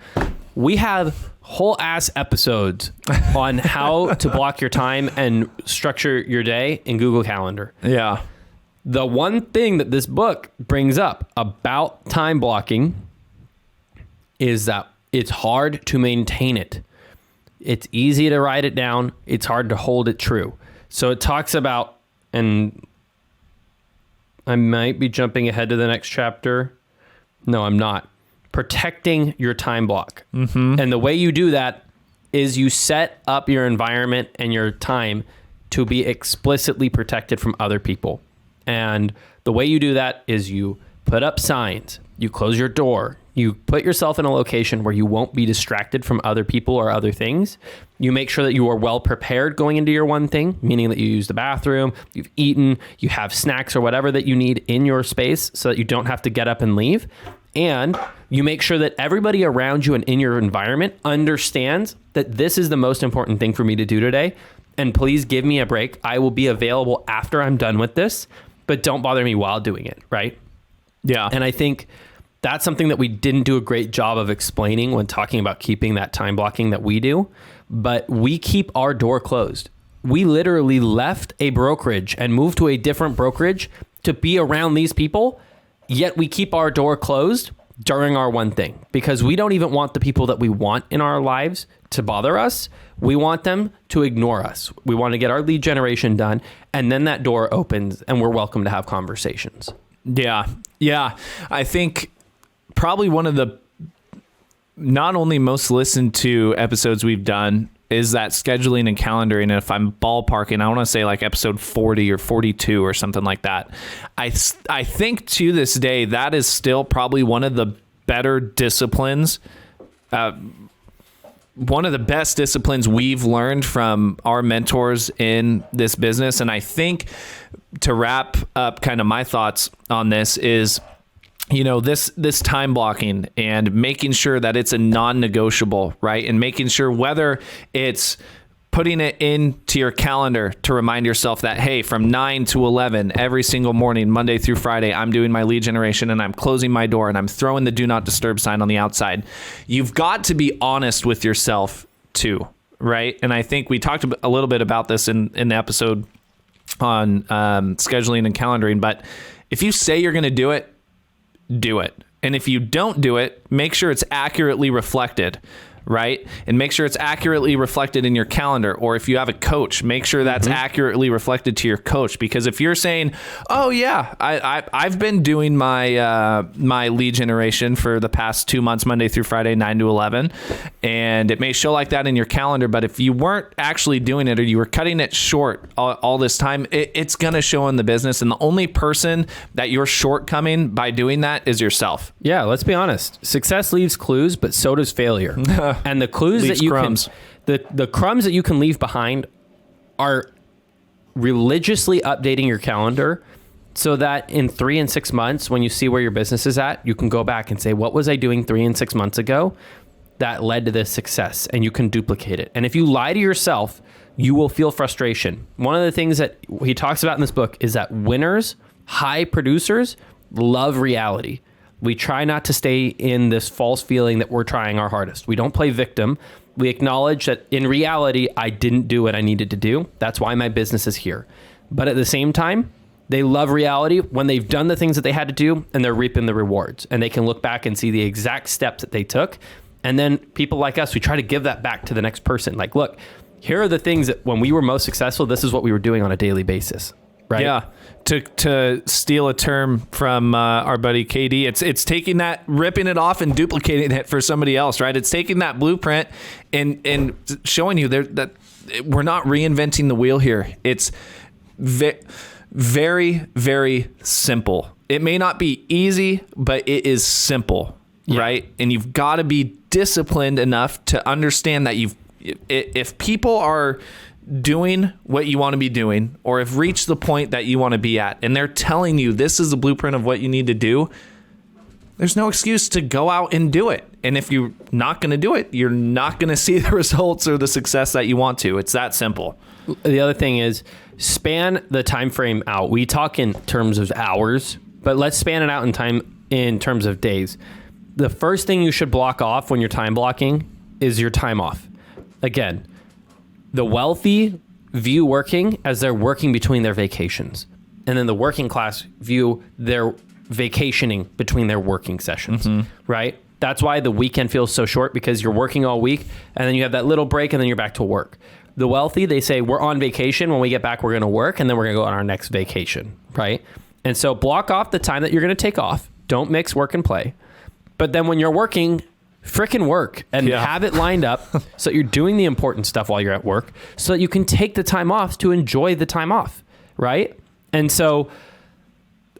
We have whole ass episodes on how to block your time and structure your day in Google Calendar. Yeah. The one thing that this book brings up about time blocking is that it's hard to maintain it. It's easy to write it down. It's hard to hold it true. So it talks about, and I might be jumping ahead to the next chapter. No, I'm not. Protecting your time block. And the way you do that is you set up your environment and your time to be explicitly protected from other people. And the way you do that is you put up signs, you close your door, you put yourself in a location where you won't be distracted from other people or other things. You make sure that you are well prepared going into your one thing, meaning that you use the bathroom, you've eaten, you have snacks or whatever that you need in your space so that you don't have to get up and leave. And you make sure that everybody around you and in your environment understands that this is the most important thing for me to do today. And please give me a break. I will be available after I'm done with this, but don't bother me while doing it, right? Yeah. And I think that's something that we didn't do a great job of explaining when talking about keeping that time blocking that we do, but we keep our door closed. We literally left a brokerage and moved to a different brokerage to be around these people, yet we keep our door closed during our one thing because we don't even want the people that we want in our lives to bother us. We want them to ignore us. We want to get our lead generation done, and then that door opens and we're welcome to have conversations. Yeah. Yeah. I think probably one of the not only most listened to episodes we've done is that scheduling and calendaring. And if I'm ballparking, I want to say like episode 40 or 42 or something like that. I think to this day, that is still probably one of the better disciplines, one of the best disciplines we've learned from our mentors in this business. And I think to wrap up kind of my thoughts on this is, this time blocking and making sure that it's a non-negotiable, right? And making sure whether it's putting it into your calendar to remind yourself that, hey, from 9 to 11 every single morning, Monday through Friday, I'm doing my lead generation and I'm closing my door and I'm throwing the do not disturb sign on the outside. You've got to be honest with yourself too, right? And I think we talked a little bit about this in the episode on scheduling and calendaring, but if you say you're going to do it, do it. And if you don't do it, make sure it's accurately reflected, right? And make sure it's accurately reflected in your calendar. Or if you have a coach, make sure that's accurately reflected to your coach. Because if you're saying, oh yeah, I've been doing my my lead generation for the past 2 months, Monday through Friday, 9 to 11, and it may show like that in your calendar, but if you weren't actually doing it or you were cutting it short all this time, it's going to show in the business. And the only person that you're shortcoming by doing that is yourself. Yeah, let's be honest. Success leaves clues, but so does failure. And the clues that you crumbs. the crumbs that you can leave behind are religiously updating your calendar so that in 3 and 6 months, when you see where your business is at, you can go back and say, what was I doing 3 and 6 months ago that led to this success? And you can duplicate it. And if you lie to yourself, you will feel frustration. One of the things that he talks about in this book is that winners, high producers, love reality. We try not to stay in this false feeling that we're trying our hardest. We don't play victim. We acknowledge that in reality, I didn't do what I needed to do. That's why my business is here. But at the same time, they love reality when they've done the things that they had to do and they're reaping the rewards. And they can look back and see the exact steps that they took. And then people like us, we try to give that back to the next person. Like, look, here are the things that when we were most successful, this is what we were doing on a daily basis. Right? Yeah. To steal a term from our buddy KD, it's taking that, ripping it off and duplicating it for somebody else, right? It's taking that blueprint and showing you that we're not reinventing the wheel here. It's very, very simple. It may not be easy, but it is simple, right? And you've got to be disciplined enough to understand that if people are doing what you want to be doing or have reached the point that you want to be at and they're telling you this is the blueprint of what you need to do, there's no excuse to go out and do it. And if you're not going to do it, you're not going to see the results or the success that you want to. It's that simple. The other thing is span the time frame out. We talk in terms of hours, but let's span it out in terms of days. The first thing you should block off when you're time blocking is your time off. Again, the wealthy view working as they're working between their vacations. And then the working class view their vacationing between their working sessions, right? That's why the weekend feels so short, because you're working all week and then you have that little break and then you're back to work. The wealthy, they say, we're on vacation. When we get back, we're going to work and then we're going to go on our next vacation, right? And so block off the time that you're going to take off. Don't mix work and play. But then when you're working, frickin' work and have it lined up so you're doing the important stuff while you're at work so that you can take the time off to enjoy the time off, right? And so,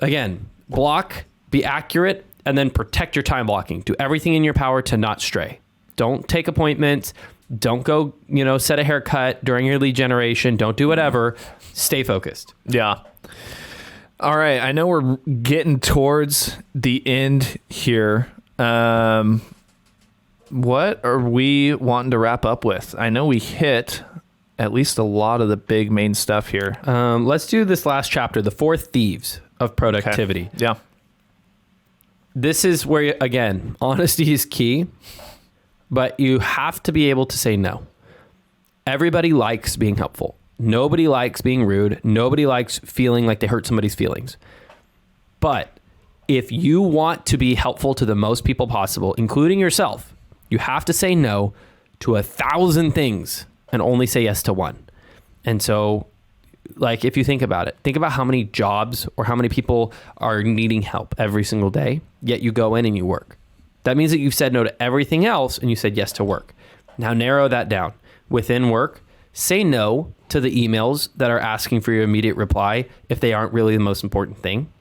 again, block, be accurate, and then protect your time blocking. Do everything in your power to not stray. Don't take appointments. Don't go, set a haircut during your lead generation. Don't do whatever. Stay focused. Yeah. All right. I know we're getting towards the end here. What are we wanting to wrap up with? I know we hit at least a lot of the big main stuff here. Let's do this last chapter, the 4 thieves of productivity. Okay. Yeah. This is where, again, honesty is key, but you have to be able to say no. Everybody likes being helpful. Nobody likes being rude. Nobody likes feeling like they hurt somebody's feelings. But if you want to be helpful to the most people possible, including yourself, you have to say no to 1,000 things and only say yes to one. And so, like, if you think about it, think about how many jobs or how many people are needing help every single day, yet you go in and you work. That means that you've said no to everything else and you said yes to work. Now narrow that down. Within work, say no to the emails that are asking for your immediate reply if they aren't really the most important thing.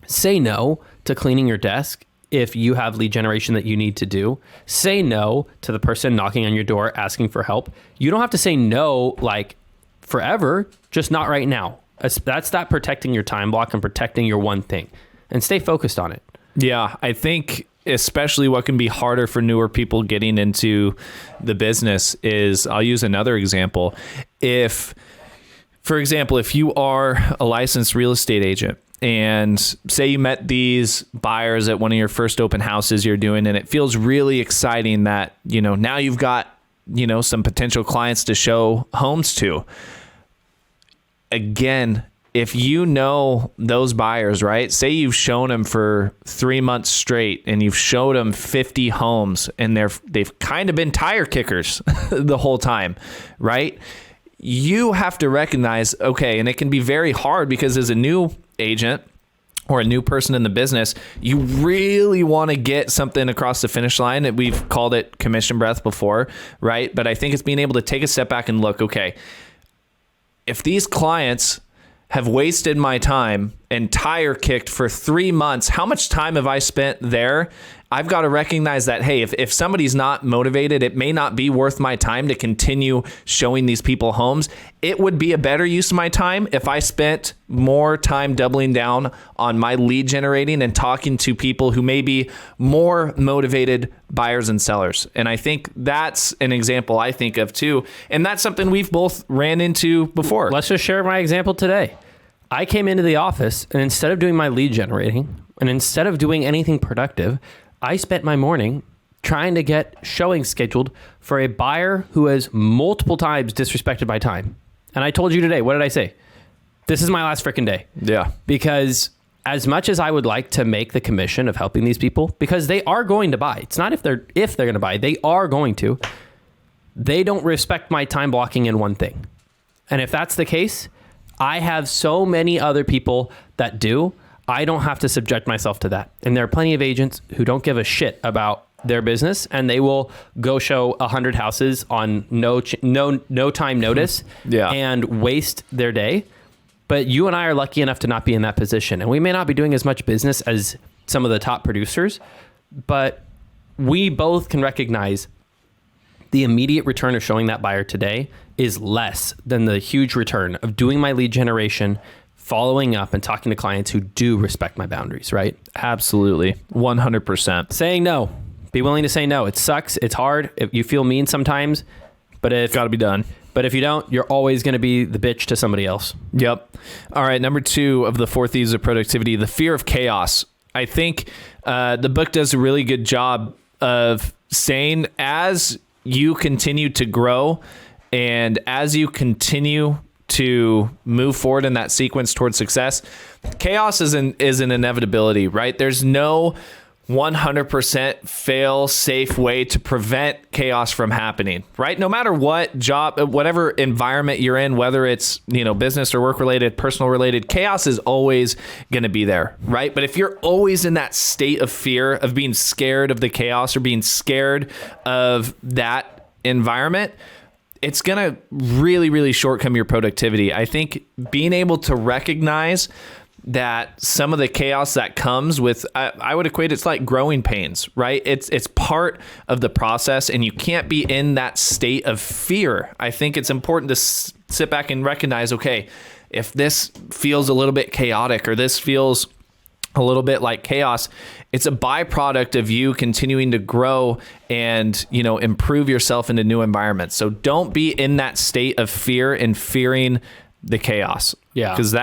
Say no to cleaning your desk if you have lead generation that you need to do. Say no to the person knocking on your door asking for help. You don't have to say no like forever, just not right now. That's that protecting your time block and protecting your one thing, and stay focused on it. Yeah, I think especially what can be harder for newer people getting into the business is, I'll use another example. For example, if you are a licensed real estate agent, and say you met these buyers at one of your first open houses you're doing, and it feels really exciting that, now you've got, some potential clients to show homes to. Again, if you know those buyers, right? Say you've shown them for 3 months straight and you've showed them 50 homes and they've kind of been tire kickers the whole time, right? You have to recognize, okay, and it can be very hard because as a new agent or a new person in the business, you really want to get something across the finish line. We've called it commission breath before, right? But I think it's being able to take a step back and look, okay, if these clients have wasted my time and tire kicked for 3 months, how much time have I spent there? I've got to recognize that, hey, if somebody's not motivated, it may not be worth my time to continue showing these people homes. It would be a better use of my time if I spent more time doubling down on my lead generating and talking to people who may be more motivated buyers and sellers. And I think that's an example I think of too. And that's something we've both ran into before. Let's just share my example today. I came into the office and instead of doing my lead generating and instead of doing anything productive, I spent my morning trying to get showings scheduled for a buyer who has multiple times disrespected my time. And I told you today, what did I say? This is my last freaking day. Yeah. Because as much as I would like to make the commission of helping these people, because they are going to buy. It's not if they're going to buy, they are going to. They don't respect my time blocking in one thing. And if that's the case, I have so many other people that do. I don't have to subject myself to that. And there are plenty of agents who don't give a shit about their business and they will go show 100 houses on no time notice and waste their day. But you and I are lucky enough to not be in that position. And we may not be doing as much business as some of the top producers, but we both can recognize the immediate return of showing that buyer today is less than the huge return of doing my lead generation, following up and talking to clients who do respect my boundaries, right? Absolutely. 100%. Saying no. Be willing to say no. It sucks. It's hard. You feel mean sometimes, but it's got to be done. But if you don't, you're always going to be the bitch to somebody else. Yep. All right. Number 2 of the 4 thieves of productivity, the fear of chaos. I think the book does a really good job of saying as you continue to grow and as you continue to move forward in that sequence towards success, chaos is an inevitability, right? There's no 100% fail safe way to prevent chaos from happening, right? No matter what job, whatever environment you're in, whether it's, business or work related, personal related, chaos is always going to be there, right? But if you're always in that state of fear of being scared of the chaos or being scared of that environment, it's going to really, really shortcome your productivity. I think being able to recognize that some of the chaos that comes with, I would equate it's like growing pains, right? It's part of the process and you can't be in that state of fear. I think it's important to sit back and recognize, okay, if this feels a little bit chaotic or this feels a little bit like chaos, it's a byproduct of you continuing to grow and, improve yourself into new environments. So don't be in that state of fear and fearing the chaos. Yeah. Because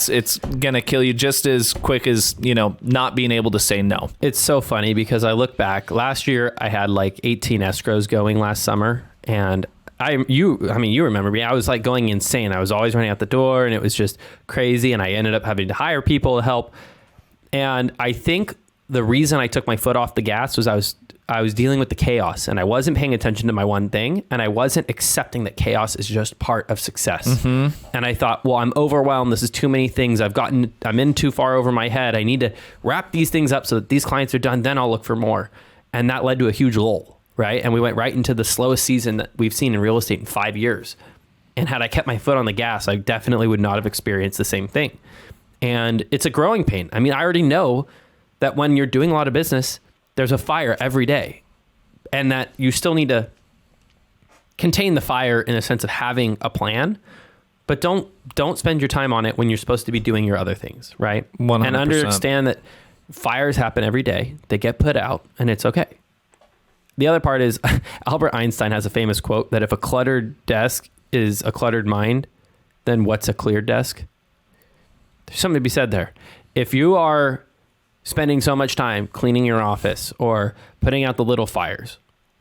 it's going to kill you just as quick as, not being able to say no. It's so funny because I look back last year, I had like 18 escrows going last summer and you remember me. I was like going insane. I was always running out the door and it was just crazy. And I ended up having to hire people to help. And I think the reason I took my foot off the gas was I was dealing with the chaos and I wasn't paying attention to my one thing and I wasn't accepting that chaos is just part of success. Mm-hmm. And I thought, well, I'm overwhelmed. This is too many things. I'm in too far over my head. I need to wrap these things up so that these clients are done. Then I'll look for more. And that led to a huge lull, right? And we went right into the slowest season that we've seen in real estate in 5 years. And had I kept my foot on the gas, I definitely would not have experienced the same thing. And it's a growing pain. I mean, I already know that when you're doing a lot of business, there's a fire every day and that you still need to contain the fire in a sense of having a plan, but don't spend your time on it when you're supposed to be doing your other things, right? 100%. And understand that fires happen every day. They get put out and it's okay. The other part is Albert Einstein has a famous quote that if a cluttered desk is a cluttered mind, then what's a cleared desk? There's something to be said there. If you are spending so much time cleaning your office or putting out the little fires,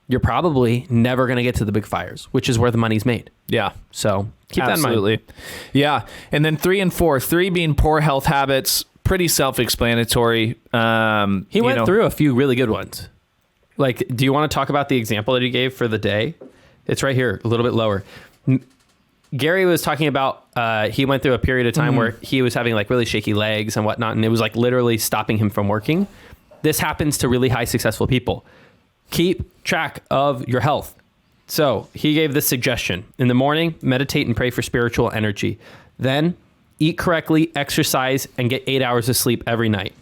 you're probably never going to get to the big fires, which is where the money's made. Yeah. So keep that in mind. Absolutely. Yeah. And then 3 and 4, 3 being poor health habits, pretty self-explanatory. He went through a few really good ones. Like, do you want to talk about the example that he gave for the day? It's right here, a little bit lower. Gary was talking about, he went through a period of time where he was having like really shaky legs and whatnot, and it was like literally stopping him from working. This happens to really high successful people. Keep track of your health. So he gave this suggestion: in the morning, meditate and pray for spiritual energy. Then eat correctly, exercise, and get 8 hours of sleep every night.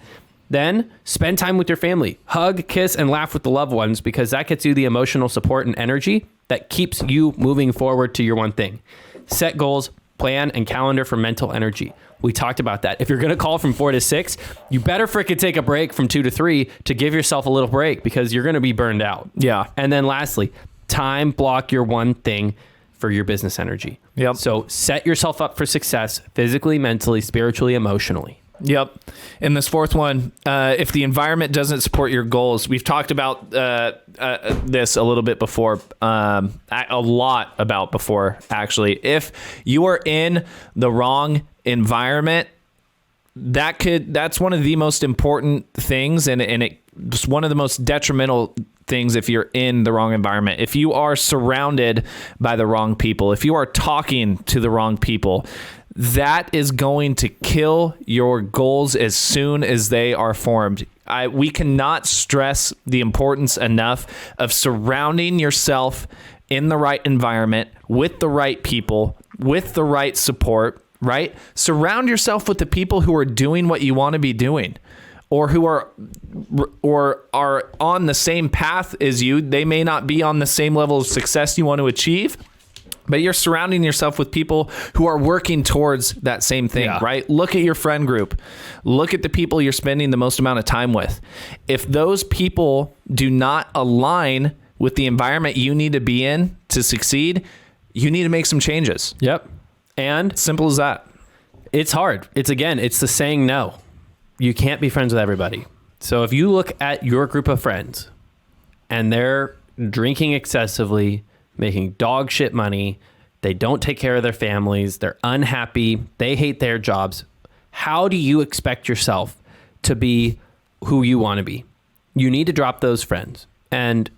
Then spend time with your family. Hug, kiss, and laugh with the loved ones, because that gets you the emotional support and energy that keeps you moving forward to your one thing. Set goals, plan, and calendar for mental energy. We talked about that. If you're going to call from 4 to 6, you better frickin' take a break from 2 to 3 to give yourself a little break, because you're going to be burned out. Yeah. And then lastly, time block your one thing for your business energy. Yep. So set yourself up for success physically, mentally, spiritually, emotionally. Yep. And this fourth one, if the environment doesn't support your goals, we've talked about this a little bit before, a lot about before, actually. If you are in the wrong environment, that's one of the most important things, and it's one of the most detrimental things if you're in the wrong environment. If you are surrounded by the wrong people, if you are talking to the wrong people, that is going to kill your goals as soon as they are formed. We cannot stress the importance enough of surrounding yourself in the right environment, with the right people, with the right support, right? Surround yourself with the people who are doing what you want to be doing, or who are on the same path as you. They may not be on the same level of success you want to achieve, but you're surrounding yourself with people who are working towards that same thing, right? Look at your friend group. Look at the people you're spending the most amount of time with. If those people do not align with the environment you need to be in to succeed, you need to make some changes. Yep. And simple as that. It's hard. It's the saying no. You can't be friends with everybody. So if you look at your group of friends and they're drinking excessively, making dog shit money, they don't take care of their families, they're unhappy, they hate their jobs, how do you expect yourself to be who you want to be? You need to drop those friends. And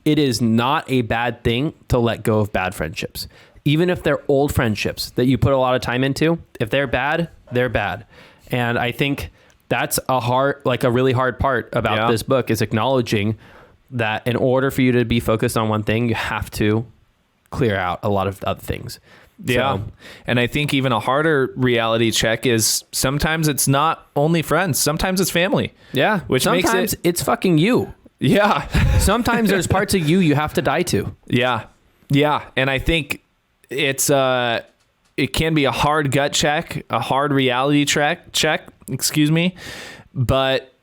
it is not a bad thing to let go of bad friendships. Even if they're old friendships that you put a lot of time into, if they're bad, they're bad. And I think that's a really hard part about this book, is acknowledging that in order for you to be focused on one thing, you have to clear out a lot of other things. Yeah. So, and I think even a harder reality check is sometimes it's not only friends, sometimes it's family. Yeah. Which sometimes it's fucking you. Yeah. Sometimes there's parts of you have to die to. Yeah. Yeah. And I think it can be a hard gut check, a hard reality check, but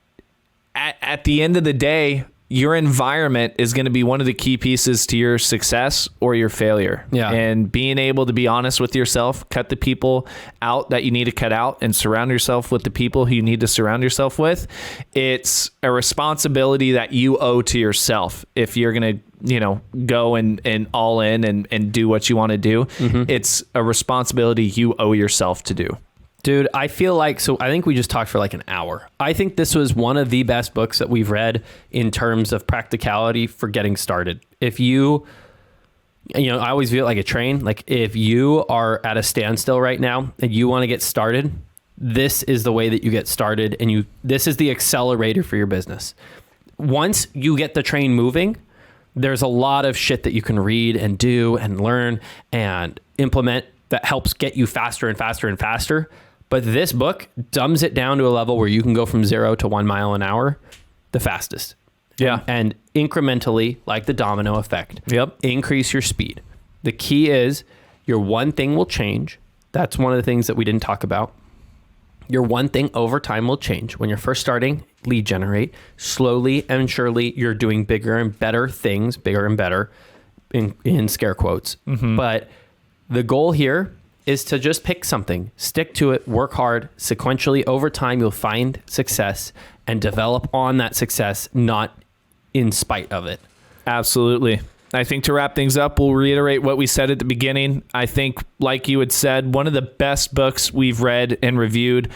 at the end of the day, your environment is going to be one of the key pieces to your success or your failure. Yeah. And being able to be honest with yourself, cut the people out that you need to cut out, and surround yourself with the people who you need to surround yourself with. It's a responsibility that you owe to yourself. If you're going to, go and all in and do what you want to do, it's a responsibility you owe yourself to do. Dude, I think we just talked for like an hour. I think this was one of the best books that we've read in terms of practicality for getting started. If I always view it like a train. Like, if you are at a standstill right now and you want to get started, this is the way that you get started, and this is the accelerator for your business. Once you get the train moving, there's a lot of shit that you can read and do and learn and implement that helps get you faster and faster and faster. But this book dumbs it down to a level where you can go from 0 to 1 mile an hour the fastest. Yeah. And incrementally, like the domino effect. Yep. Increase your speed. The key is your one thing will change. That's one of the things that we didn't talk about. Your one thing over time will change. When you're first starting, lead generate. Slowly and surely, you're doing bigger and better things, bigger and better in scare quotes. But the goal here is to just pick something, stick to it, work hard. Sequentially, over time, you'll find success and develop on that success, not in spite of it. Absolutely. I think to wrap things up, we'll reiterate what we said at the beginning. I think, like you had said, one of the best books we've read and reviewed.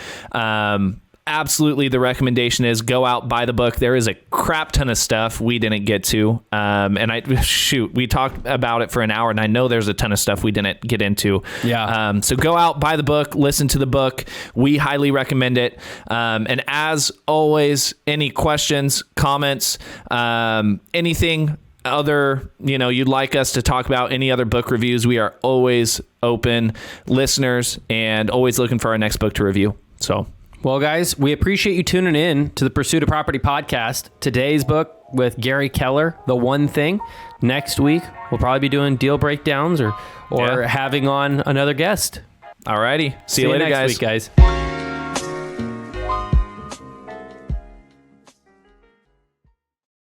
Absolutely, the recommendation is go out, buy the book. There is a crap ton of stuff we didn't get to. We talked about it for an hour, and I know there's a ton of stuff we didn't get into. Yeah. So go out, buy the book, listen to the book. We highly recommend it. And as always, any questions, comments, anything other, you'd like us to talk about, any other book reviews, we are always open listeners and always looking for our next book to review. So, well, guys, we appreciate you tuning in to the Pursuit of Property podcast. Today's book with Gary Keller, The One Thing. Next week, we'll probably be doing deal breakdowns or having on another guest. Alrighty. See you later, next guys. week, guys.